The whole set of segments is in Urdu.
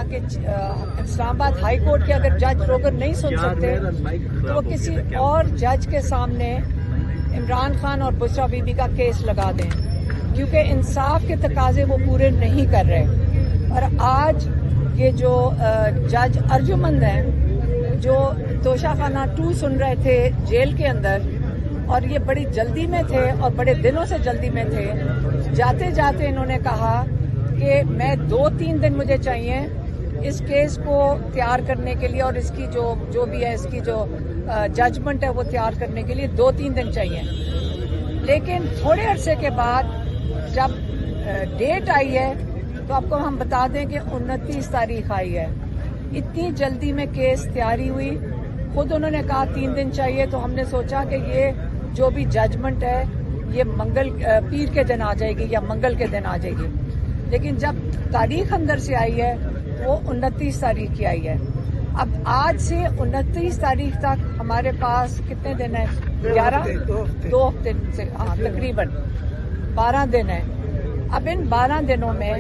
کہ اسلام آباد ہائی کورٹ کے اگر جج روگر نہیں سن سکتے تو وہ کسی اور جج کے سامنے عمران خان اور بشرا بی بی کا کیس لگا دیں، کیونکہ انصاف کے تقاضے وہ پورے نہیں کر رہے۔ اور آج یہ جو جج ارجمند ہیں جو توشہ خانہ 2 سن رہے تھے جیل کے اندر، اور یہ بڑی جلدی میں تھے اور بڑے دنوں سے جلدی میں تھے، جاتے جاتے انہوں نے کہا کہ میں 2-3 دن مجھے چاہیے اس کیس کو تیار کرنے کے لیے، اور اس کی جو بھی ہے اس کی جو ججمنٹ ہے وہ تیار کرنے کے لیے 2-3 دن چاہیے۔ لیکن تھوڑے عرصے کے بعد جب ڈیٹ آئی ہے تو آپ کو ہم بتا دیں کہ 29 تاریخ آئی ہے۔ اتنی جلدی میں کیس تیاری ہوئی، خود انہوں نے کہا 3 دن چاہیے، تو ہم نے سوچا کہ یہ جو بھی ججمنٹ ہے یہ پیر کے دن آ جائے گی یا منگل کے دن آ جائے گی، لیکن جب تاریخ اندر سے آئی ہے وہ 29 تاریخ کی آئی ہے۔ اب آج سے 29 تاریخ تک ہمارے پاس کتنے دن ہیں؟ 2 دن سے تقریباً 12 دن ہیں۔ اب ان 12 دنوں میں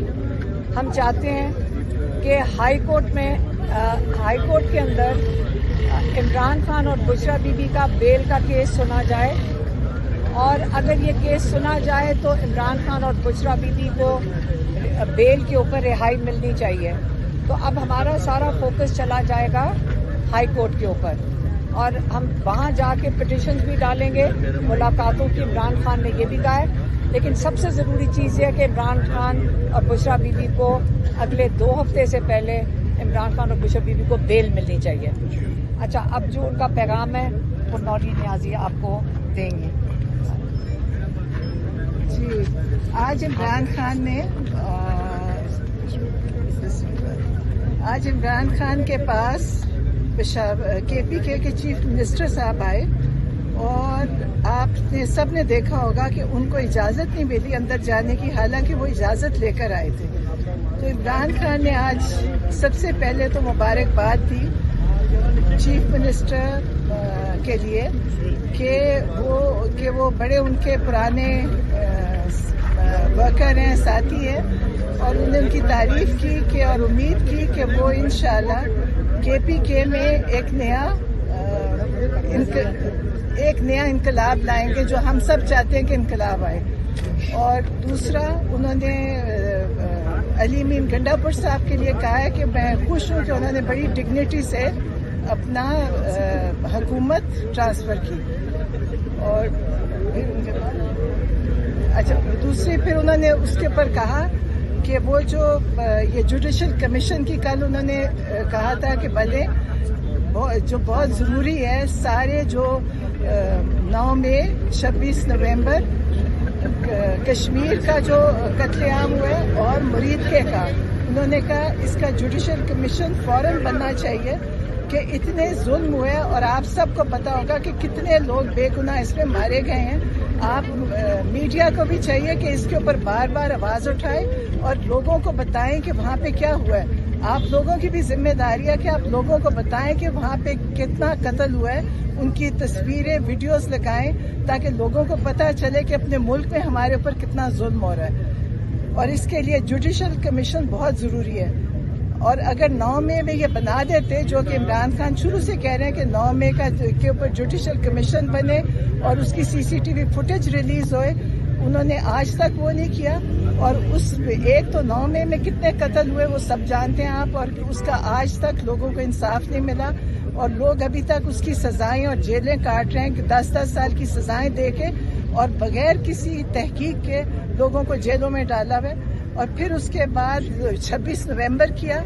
ہم چاہتے ہیں کہ ہائی کورٹ کے اندر عمران خان اور بشرا بی بی کا بیل کا کیس سنا جائے، اور اگر یہ کیس سنا جائے تو عمران خان اور بشرا بی بی کو بیل کے اوپر رہائی ملنی چاہیے۔ تو اب ہمارا سارا فوکس چلا جائے گا ہائی کورٹ کے اوپر، اور ہم وہاں جا کے پٹیشنز بھی ڈالیں گے ملاقاتوں کی۔ عمران خان نے یہ بھی کہا ہے، لیکن سب سے ضروری چیز یہ ہے کہ عمران خان اور بشرا بی بی کو اگلے 2 ہفتے سے پہلے عمران خان اور بشرا بی بی کو بیل ملنی چاہیے۔ اچھا، اب جو ان کا پیغام ہے وہ نوری نیازی آپ کو دیں گے۔ جی، آج عمران خان کے پاس کے پی کے چیف منسٹر صاحب آئے، اور آپ نے سب نے دیکھا ہوگا کہ ان کو اجازت نہیں ملی اندر جانے کی، حالانکہ وہ اجازت لے کر آئے تھے۔ تو عمران خان نے آج سب سے پہلے تو مبارکباد دی چیف منسٹر کے لیے کہ وہ بڑے ان کے پرانے ورکر ہیں، ساتھی ہیں، اور انہوں نے ان کی تعریف کی اور امید کی کہ وہ انشاءاللہ کے پی کے میں ایک نیا انقلاب لائیں گے، جو ہم سب چاہتے ہیں کہ انقلاب آئے۔ اور دوسرا، انہوں نے علی امین گنڈا پور صاحب کے لیے کہا ہے کہ میں خوش ہوں کہ انہوں نے بڑی ڈگنیٹی سے اپنا حکومت ٹرانسفر کی۔ اور اچھا، دوسری پھر انہوں نے اس کے اوپر کہا کہ وہ جو یہ جوڈیشل کمیشن کی کل انہوں نے کہا تھا کہ بھلے جو بہت ضروری ہے، سارے جو 9 مئی 26 نومبر کشمیر کا جو قتل عام ہوا ہے اور مرید کے کا، انہوں نے کہا اس کا جوڈیشل کمیشن فوراً بننا چاہیے کہ اتنے ظلم ہوئے، اور آپ سب کو پتا ہوگا کہ کتنے لوگ بے گناہ اس میں مارے گئے ہیں۔ آپ میڈیا کو بھی چاہیے کہ اس کے اوپر بار بار آواز اٹھائے اور لوگوں کو بتائیں کہ وہاں پہ کیا ہوا ہے۔ آپ لوگوں کی بھی ذمہ داری ہے کہ آپ لوگوں کو بتائیں کہ وہاں پہ کتنا قتل ہوا ہے، ان کی تصویریں، ویڈیوز لگائیں تاکہ لوگوں کو پتہ چلے کہ اپنے ملک میں ہمارے اوپر کتنا ظلم ہو رہا ہے، اور اس کے لیے جوڈیشل کمیشن بہت ضروری ہے۔ اور اگر 9 مئی میں یہ بنا دیتے، جو کہ عمران خان شروع سے کہہ رہے ہیں کہ 9 مئی کے اوپر جوڈیشل کمیشن بنے اور اس کی CCTV فوٹیج ریلیز ہوئے، انہوں نے آج تک وہ نہیں کیا۔ اور ایک تو 9 مئی میں کتنے قتل ہوئے وہ سب جانتے ہیں آپ، اور اس کا آج تک لوگوں کو انصاف نہیں ملا، اور لوگ ابھی تک اس کی سزائیں اور جیلیں کاٹ رہے ہیں کہ 10-10 سال کی سزائیں دے کے، اور بغیر کسی تحقیق کے لوگوں کو جیلوں میں ڈالا ہوا ہے۔ اور پھر اس کے بعد 26 نومبر کیا،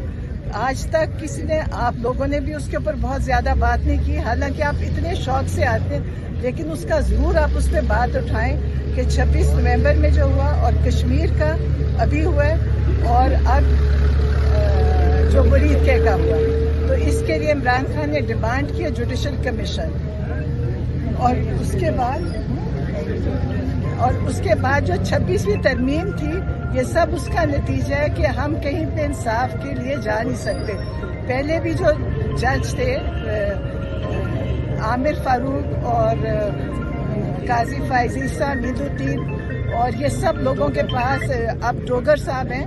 آج تک کسی نے، آپ لوگوں نے بھی اس کے اوپر بہت زیادہ بات نہیں کی، حالانکہ آپ اتنے شوق سے آتے ہیں، لیکن اس کا ضرور آپ اس پہ بات اٹھائیں کہ 26 نومبر میں جو ہوا، اور کشمیر کا ابھی ہوا ہے، اور اب جو مرید کے کا ہوا، تو اس کے لیے عمران خان نے ڈیمانڈ کیا جوڈیشل کمیشن۔ اور اس کے بعد جو 26ویں ترمیم تھی، یہ سب اس کا نتیجہ ہے کہ ہم کہیں پہ انصاف کے لیے جا نہیں سکتے۔ پہلے بھی جو جج تھے عامر فاروق اور قاضی فائز عیسیٰ، میدو الدین، اور یہ سب لوگوں کے پاس اب ڈوگر صاحب ہیں،